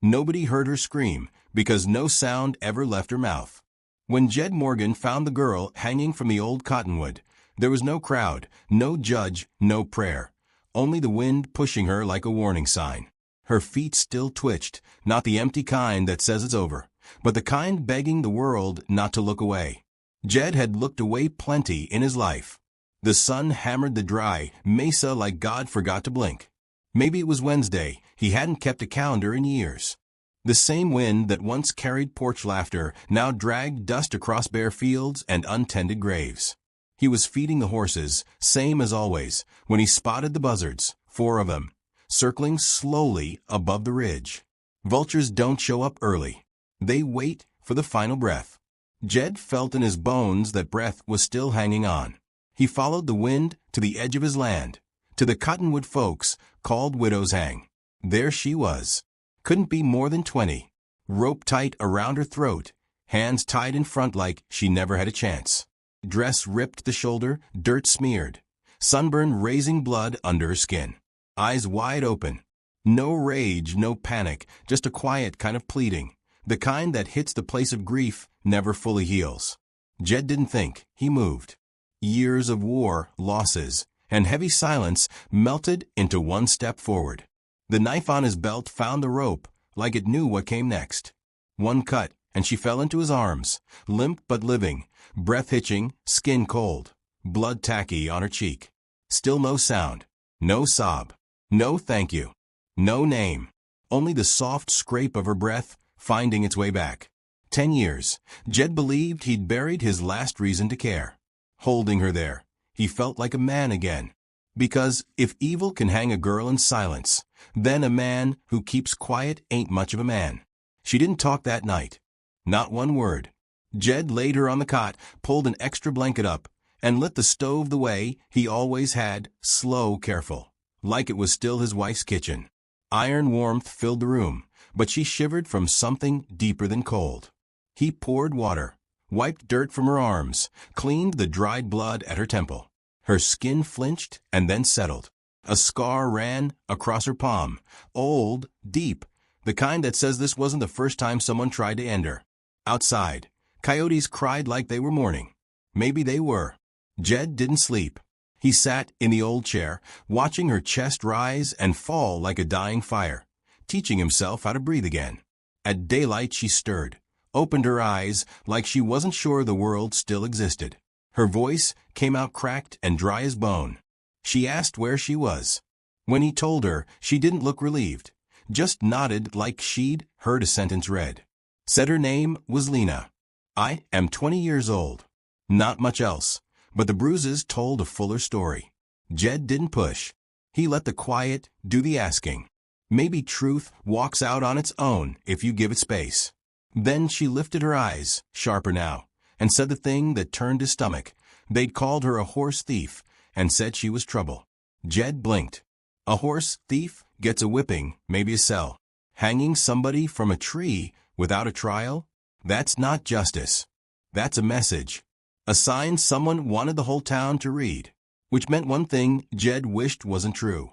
Nobody heard her scream because no sound ever left her mouth. When Jed Morgan found the girl hanging from the old cottonwood, there was no crowd, no judge, no prayer. Only the wind pushing her like a warning sign. Her feet still twitched, not the empty kind that says it's over, but the kind begging the world not to look away. Jed had looked away plenty in his life. The sun hammered the dry mesa like God forgot to blink. Maybe it was Wednesday. He hadn't kept a calendar in years. The same wind that once carried porch laughter now dragged dust across bare fields and untended graves. He was feeding the horses, same as always, when he spotted the buzzards, 4 of them, circling slowly above the ridge. Vultures don't show up early. They wait for the final breath. Jed felt in his bones that breath was still hanging on. He followed the wind to the edge of his land, to the cottonwood folks called Widow's Hang. There she was. Couldn't be more than 20. Rope tight around her throat, hands tied in front like she never had a chance. Dress ripped the shoulder, dirt smeared. Sunburn raising blood under her skin. Eyes wide open. No rage, no panic, just a quiet kind of pleading. The kind that hits the place of grief, never fully heals. Jed didn't think, he moved. Years of war, losses, and heavy silence melted into one step forward. The knife on his belt found the rope, like it knew what came next. One cut, and she fell into his arms, limp but living, breath hitching, skin cold, blood tacky on her cheek. Still no sound, no sob, no thank you, no name, only the soft scrape of her breath finding its way back. 10 years, Jed believed he'd buried his last reason to care. Holding her there, he felt like a man again. Because if evil can hang a girl in silence, then a man who keeps quiet ain't much of a man. She didn't talk that night. Not one word. Jed laid her on the cot, pulled an extra blanket up, and lit the stove the way he always had, slow, careful, like it was still his wife's kitchen. Iron warmth filled the room, but she shivered from something deeper than cold. He poured water, wiped dirt from her arms, cleaned the dried blood at her temple. Her skin flinched and then settled. A scar ran across her palm, old, deep, the kind that says this wasn't the first time someone tried to end her. Outside, coyotes cried like they were mourning. Maybe they were. Jed didn't sleep. He sat in the old chair, watching her chest rise and fall like a dying fire, teaching himself how to breathe again. At daylight she stirred, opened her eyes like she wasn't sure the world still existed. Her voice came out cracked and dry as bone. She asked where she was. When he told her, she didn't look relieved, just nodded like she'd heard a sentence read. Said her name was Lena. I am 20 years old. Not much else, but the bruises told a fuller story. Jed didn't push. He let the quiet do the asking. Maybe truth walks out on its own if you give it space. Then she lifted her eyes, sharper now, and said the thing that turned his stomach. They'd called her a horse thief and said she was trouble. Jed blinked. A horse thief gets a whipping, maybe a cell. Hanging somebody from a tree without a trial? That's not justice. That's a message. A sign someone wanted the whole town to read. Which meant one thing Jed wished wasn't true.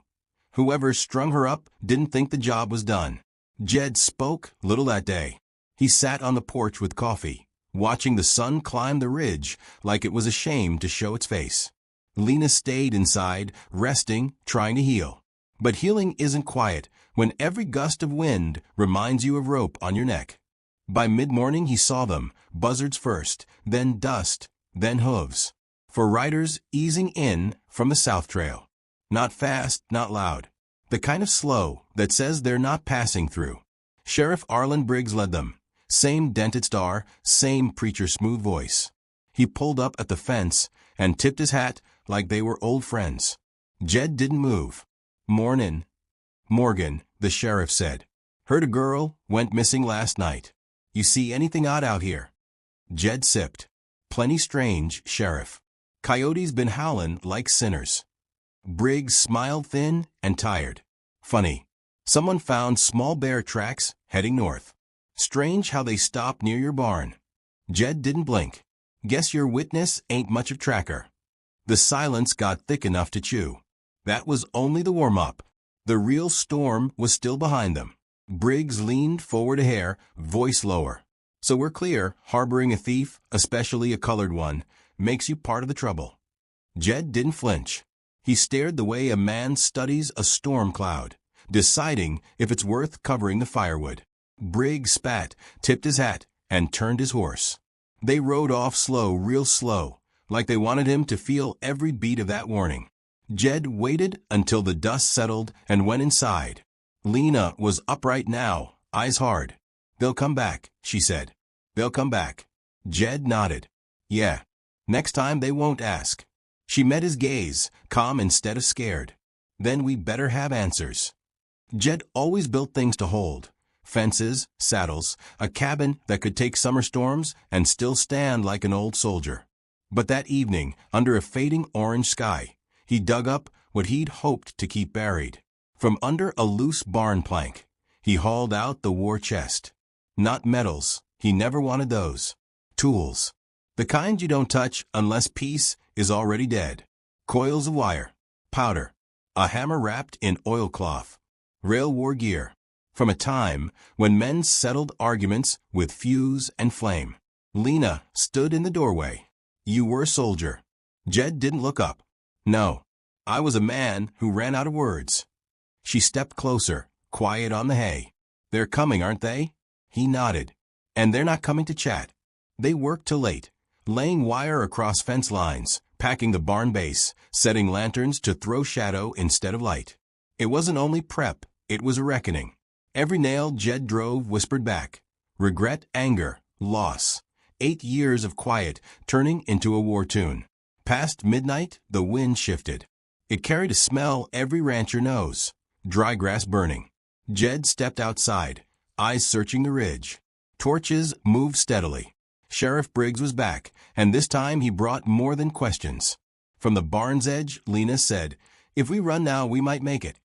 Whoever strung her up didn't think the job was done. Jed spoke little that day. He sat on the porch with coffee, watching the sun climb the ridge like it was ashamed to show its face. Lena stayed inside, resting, trying to heal. But healing isn't quiet when every gust of wind reminds you of rope on your neck. By mid-morning he saw them, buzzards first, then dust, then hooves. For riders easing in from the South Trail. Not fast, not loud. The kind of slow that says they're not passing through. Sheriff Arlen Briggs led them. Same dented star, same preacher smooth voice. He pulled up at the fence and tipped his hat like they were old friends. Jed didn't move. Mornin'. Morgan, the sheriff said. Heard a girl went missing last night. You see anything odd out here? Jed sipped. Plenty strange, Sheriff. Coyotes been howlin' like sinners. Briggs smiled thin and tired. Funny. Someone found small bear tracks heading north. Strange how they stopped near your barn. Jed didn't blink. Guess your witness ain't much of tracker. The silence got thick enough to chew. That was only the warm-up. The real storm was still behind them. Briggs leaned forward a hair, voice lower. So we're clear, harboring a thief, especially a colored one, makes you part of the trouble. Jed didn't flinch. He stared the way a man studies a storm cloud, deciding if it's worth covering the firewood. Briggs spat, tipped his hat, and turned his horse. They rode off slow, real slow, like they wanted him to feel every beat of that warning. Jed waited until the dust settled and went inside. Lena was upright now, eyes hard. "They'll come back," she said. "They'll come back." Jed nodded. "Yeah. Next time they won't ask." She met his gaze, calm instead of scared. "Then we better have answers." Jed always built things to hold. Fences, saddles, a cabin that could take summer storms and still stand like an old soldier. But that evening, under a fading orange sky, he dug up what he'd hoped to keep buried. From under a loose barn plank, he hauled out the war chest. Not medals, he never wanted those. Tools. The kind you don't touch unless peace is already dead. Coils of wire. Powder. A hammer wrapped in oilcloth. Rail war gear. From a time when men settled arguments with fuse and flame. Lena stood in the doorway. "You were a soldier." Jed didn't look up. "No. I was a man who ran out of words." She stepped closer, quiet on the hay. "They're coming, aren't they?" He nodded. "And they're not coming to chat." They worked till late, laying wire across fence lines, packing the barn base, setting lanterns to throw shadow instead of light. It wasn't only prep, it was a reckoning. Every nail Jed drove whispered back. Regret, anger, loss. 8 years of quiet turning into a war tune. Past midnight, the wind shifted. It carried a smell every rancher knows. Dry grass burning. Jed stepped outside, eyes searching the ridge. Torches moved steadily. Sheriff Briggs was back, and this time he brought more than questions. From the barn's edge, Lena said, "If we run now, we might make it."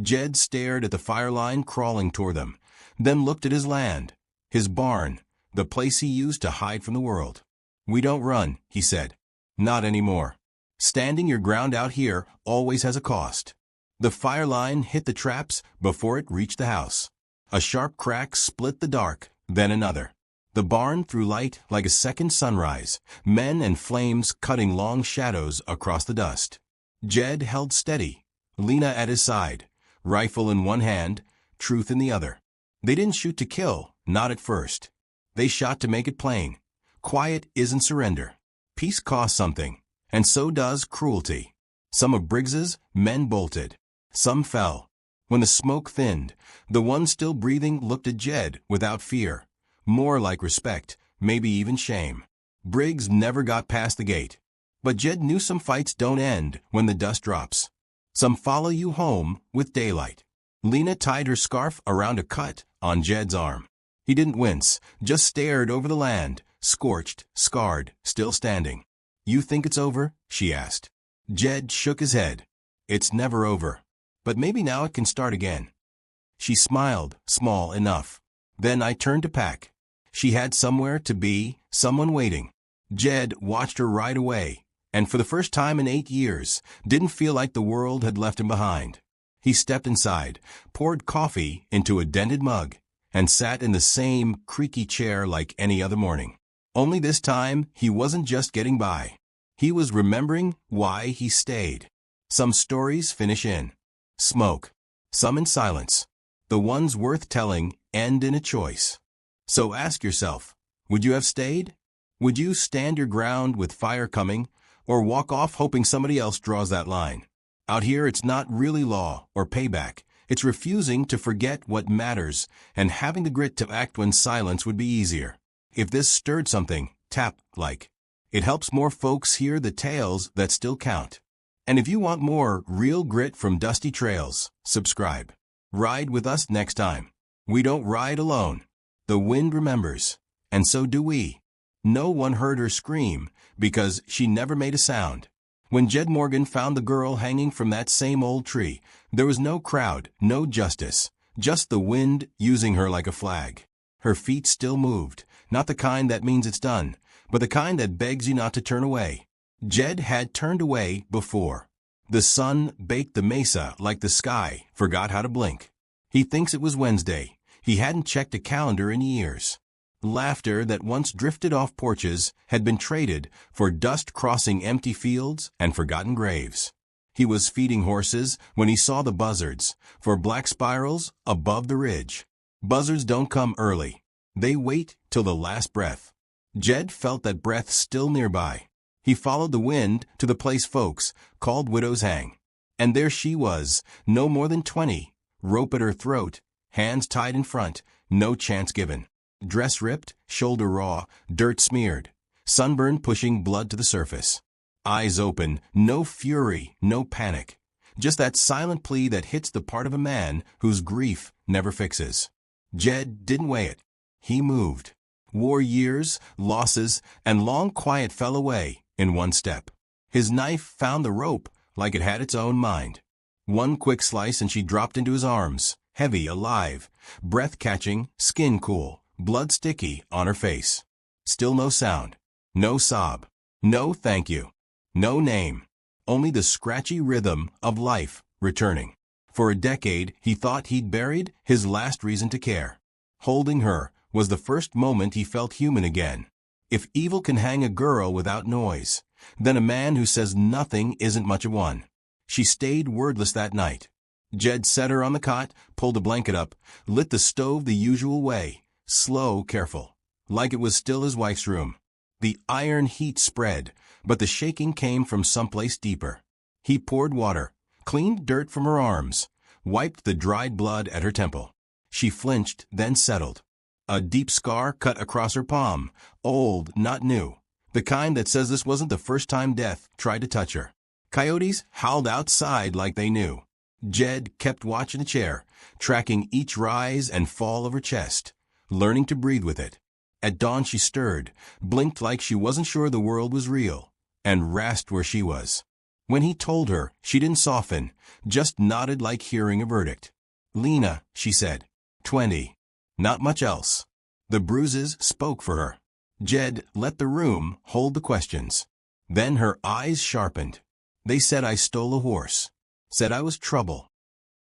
Jed stared at the fire line crawling toward them, then looked at his land, his barn, the place he used to hide from the world. "We don't run," he said. "Not anymore. Standing your ground out here always has a cost." The fire line hit the traps before it reached the house. A sharp crack split the dark, then another. The barn threw light like a second sunrise, men and flames cutting long shadows across the dust. Jed held steady, Lena at his side, rifle in one hand, truth in the other. They didn't shoot to kill, not at first. They shot to make it plain. Quiet isn't surrender. Peace costs something, and so does cruelty. Some of Briggs's men bolted. Some fell. When the smoke thinned, the one still breathing looked at Jed without fear. More like respect, maybe even shame. Briggs never got past the gate. But Jed knew some fights don't end when the dust drops. Some follow you home with daylight. Lena tied her scarf around a cut on Jed's arm. He didn't wince, just stared over the land, scorched, scarred, still standing. "You think it's over?" she asked. Jed shook his head. "It's never over. But maybe now it can start again." She smiled, small enough. Then I turned to pack. She had somewhere to be, someone waiting. Jed watched her ride away, and for the first time in 8 years, didn't feel like the world had left him behind. He stepped inside, poured coffee into a dented mug, and sat in the same creaky chair like any other morning. Only this time, he wasn't just getting by. He was remembering why he stayed. Some stories finish in smoke, some in silence. The ones worth telling end in a choice. So ask yourself, would you have stayed? Would you stand your ground with fire coming, or walk off hoping somebody else draws that line? Out here, it's not really law or payback. It's refusing to forget what matters and having the grit to act when silence would be easier. If this stirred something, tap like. It helps more folks hear the tales that still count. And if you want more real grit from dusty trails, subscribe. Ride with us next time. We don't ride alone. The wind remembers, and so do we. No one heard her scream because she never made a sound. When Jed Morgan found the girl hanging from that same old tree, there was no crowd, no justice, just the wind using her like a flag. Her feet still moved, not the kind that means it's done, but the kind that begs you not to turn away. Jed had turned away before. The sun baked the mesa like the sky forgot how to blink. He thinks it was Wednesday. He hadn't checked a calendar in years. Laughter that once drifted off porches had been traded for dust crossing empty fields and forgotten graves. He was feeding horses when he saw the buzzards, for black spirals above the ridge. Buzzards don't come early. They wait till the last breath. Jed felt that breath still nearby. He followed the wind to the place folks called Widow's Hang. And there she was, no more than 20, rope at her throat, hands tied in front, no chance given. Dress ripped, shoulder raw, dirt smeared, sunburn pushing blood to the surface. Eyes open, no fury, no panic. Just that silent plea that hits the part of a man whose grief never fixes. Jed didn't weigh it. He moved. War years, losses, and long quiet fell away in one step. His knife found the rope like it had its own mind. One quick slice and she dropped into his arms, heavy, alive, breath catching, skin cool. Blood sticky on her face. Still no sound. No sob. No thank you. No name. Only the scratchy rhythm of life returning. For a decade, he thought he'd buried his last reason to care. Holding her was the first moment he felt human again. If evil can hang a girl without noise, then a man who says nothing isn't much of one. She stayed wordless that night. Jed set her on the cot, pulled a blanket up, lit the stove the usual way. Slow, careful, like it was still his wife's room. The iron heat spread, but the shaking came from someplace deeper. He poured water, cleaned dirt from her arms, wiped the dried blood at her temple. She flinched, then settled. A deep scar cut across her palm, old, not new, the kind that says this wasn't the first time death tried to touch her. Coyotes howled outside like they knew. Jed kept watch in a chair, tracking each rise and fall of her chest, learning to breathe with it. At dawn she stirred, blinked like she wasn't sure the world was real, and rasped where she was. When he told her, she didn't soften, just nodded like hearing a verdict. Lena, she said. 20. Not much else. The bruises spoke for her. Jed let the room hold the questions. Then her eyes sharpened. They said I stole a horse. Said I was trouble.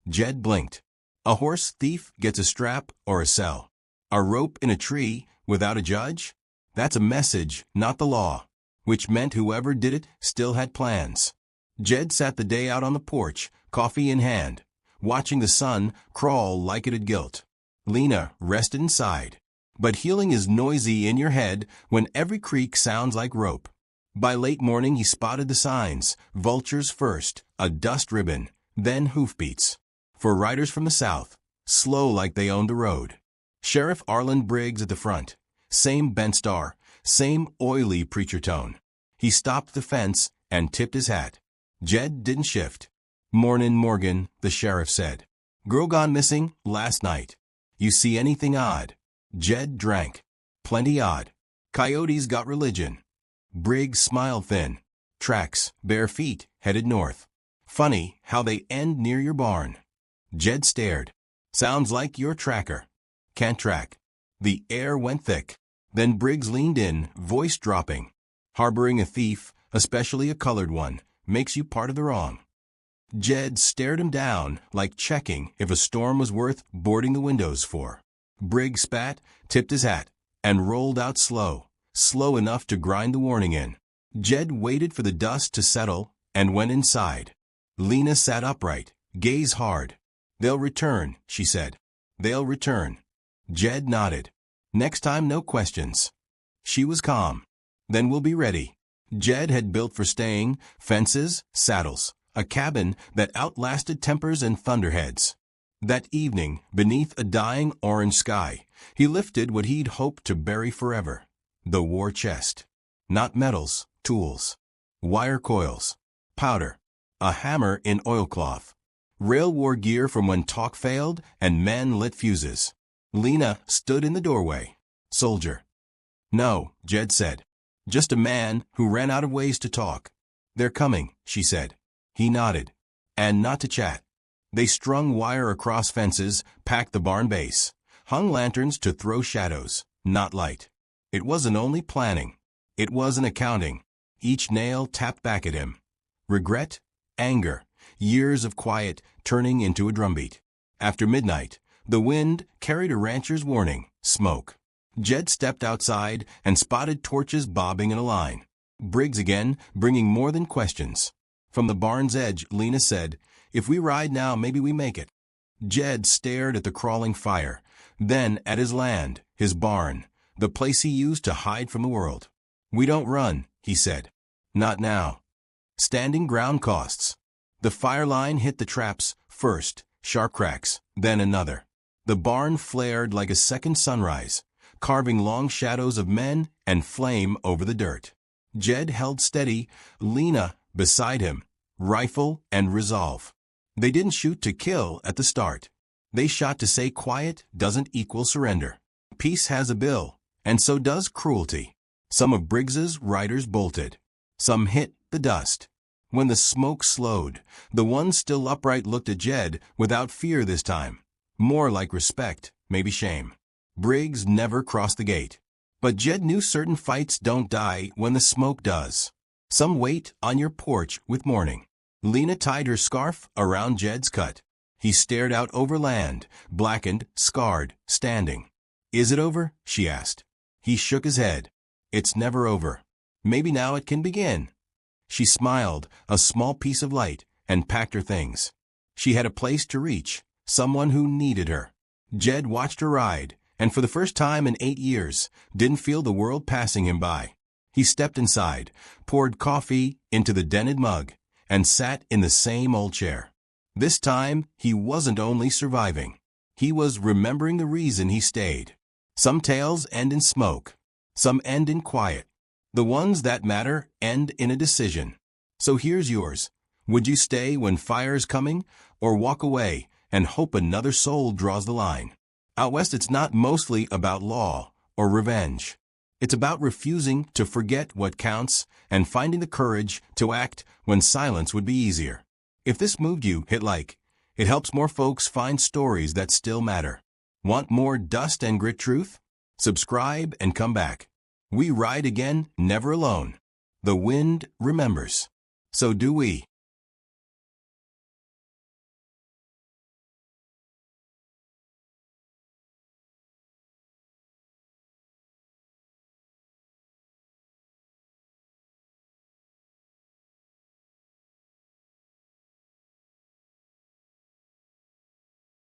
Jed blinked. A horse thief gets a strap or a cell. A rope in a tree without a judge? That's a message, not the law. Which meant whoever did it still had plans. Jed sat the day out on the porch, coffee in hand, watching the sun crawl like it had guilt. Lena rested inside. But healing is noisy in your head when every creak sounds like rope. By late morning he spotted the signs, vultures first, a dust ribbon, then hoofbeats. For riders from the south, slow like they owned the road. Sheriff Arlen Briggs at the front. Same bent star, same oily preacher tone. He stopped the fence and tipped his hat. Jed didn't shift. "Mornin', Morgan," the sheriff said. "Girl gone missing last night. You see anything odd?" Jed drank. "Plenty odd. Coyotes got religion." Briggs smiled thin. "Tracks, bare feet, headed north. Funny how they end near your barn." Jed stared. "Sounds like your tracker." "Can't track." The air went thick. Then Briggs leaned in, voice dropping. "Harboring a thief, especially a colored one, makes you part of the wrong." Jed stared him down, like checking if a storm was worth boarding the windows for. Briggs spat, tipped his hat, and rolled out slow, slow enough to grind the warning in. Jed waited for the dust to settle and went inside. Lena sat upright, gaze hard. "They'll return," she said. "They'll return." Jed nodded. "Next time, no questions." She was calm. "Then we'll be ready." Jed had built for staying, fences, saddles, a cabin that outlasted tempers and thunderheads. That evening, beneath a dying orange sky, he lifted what he'd hoped to bury forever. The war chest. Not metals, tools. Wire coils. Powder. A hammer in oilcloth. Rail war gear from when talk failed and men lit fuses. Lena stood in the doorway. "Soldier." "No," Jed said. "Just a man who ran out of ways to talk." "They're coming," she said. He nodded. "And not to chat." They strung wire across fences, packed the barn base, hung lanterns to throw shadows, not light. It wasn't only planning. It was an accounting. Each nail tapped back at him. Regret, anger, years of quiet turning into a drumbeat. After midnight, the wind carried a rancher's warning, smoke. Jed stepped outside and spotted torches bobbing in a line. Briggs again, bringing more than questions. From the barn's edge, Lena said, "If we ride now, maybe we make it." Jed stared at the crawling fire, then at his land, his barn, the place he used to hide from the world. "We don't run," he said. "Not now." Standing ground costs. The fire line hit the traps first, sharp cracks, then another. The barn flared like a second sunrise, carving long shadows of men and flame over the dirt. Jed held steady, Lena beside him, rifle and resolve. They didn't shoot to kill at the start. They shot to say quiet doesn't equal surrender. Peace has a bill, and so does cruelty. Some of Briggs's riders bolted. Some hit the dust. When the smoke slowed, the ones still upright looked at Jed without fear this time. More like respect, maybe shame. Briggs never crossed the gate. But Jed knew certain fights don't die when the smoke does. Some wait on your porch with morning. Lena tied her scarf around Jed's cut. He stared out over land, blackened, scarred, standing. "Is it over?" she asked. He shook his head. "It's never over. Maybe now it can begin." She smiled, a small piece of light, and packed her things. She had a place to reach, someone who needed her. Jed watched her ride, and for the first time in 8 years, didn't feel the world passing him by. He stepped inside, poured coffee into the dented mug, and sat in the same old chair. This time, he wasn't only surviving. He was remembering the reason he stayed. Some tales end in smoke. Some end in quiet. The ones that matter end in a decision. So here's yours. Would you stay when fire's coming, or walk away and hope another soul draws the line? Out west, it's not mostly about law or revenge. It's about refusing to forget what counts and finding the courage to act when silence would be easier. If this moved you, hit like. It helps more folks find stories that still matter. Want more dust and grit truth? Subscribe and come back. We ride again, never alone. The wind remembers. So do we.